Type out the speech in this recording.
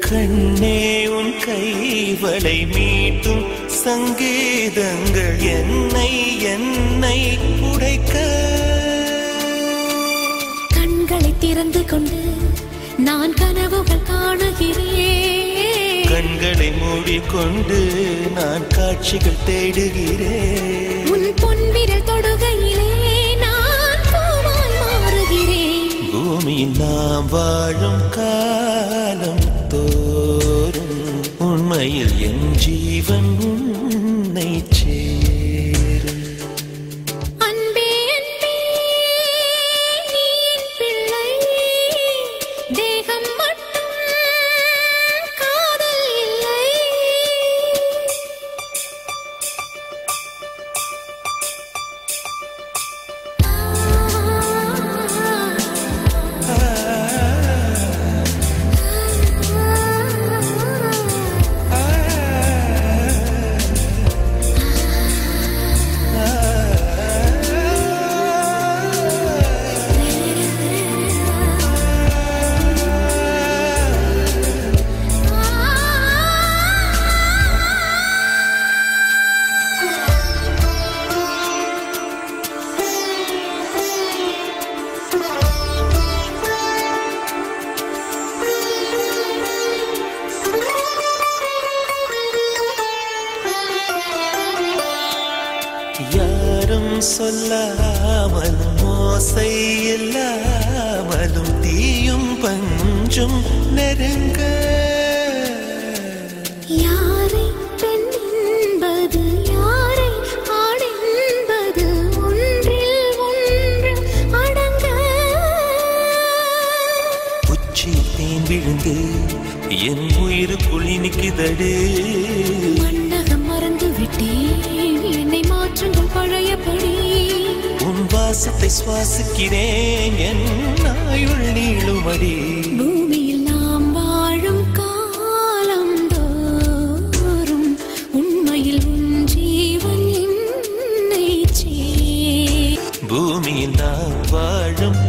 கண்ணே உன் கைவளை மீட்டும் சங்கீதங்கள் என்னை என்னை உடைக்க. கண்களை திறந்து கொண்டு நான் கனவுகள் காணுகிறேன். கண்களை மூடிக்கொண்டு நான் காட்சிகள் தேடுகிறேன். உன் பொன்விரல் தொடுகையிலே நான் பூவாய் மாறுகிறேன். பூமியில் நாம் வாழும் காலம் தோறும் உண்மையில் என் ஜீவன் உன்னை சேரும். அன்பே அன்பே நீ என் பிள்ளை, தேகம் மட்டும் காதல் இல்லை. யாரும் சொல்லாமலும் ஓசை இல்லாமலும் தீயும் பஞ்சும் நெருங்க. யாரை பெண் என்பது யாரை ஆண் என்பது ஒன்றில் ஒன்று அடங்க. உச்சி தேன் விழுந்து என் உயிருக்குள் இனிக்குதடு. மன்னகம் மறந்து விட்டேன், என்னை மாற்றுங்கள் பழையபடி. உன் வாசத்தை சுவாசிக்கிறேன், என் ஆயுள் நீளுமடி. பூமியில் நாம் வாழும் காலம் தோறும் உண்மையில் உன் ஜீவன் என்னை பூமியில் நாம் வாழும்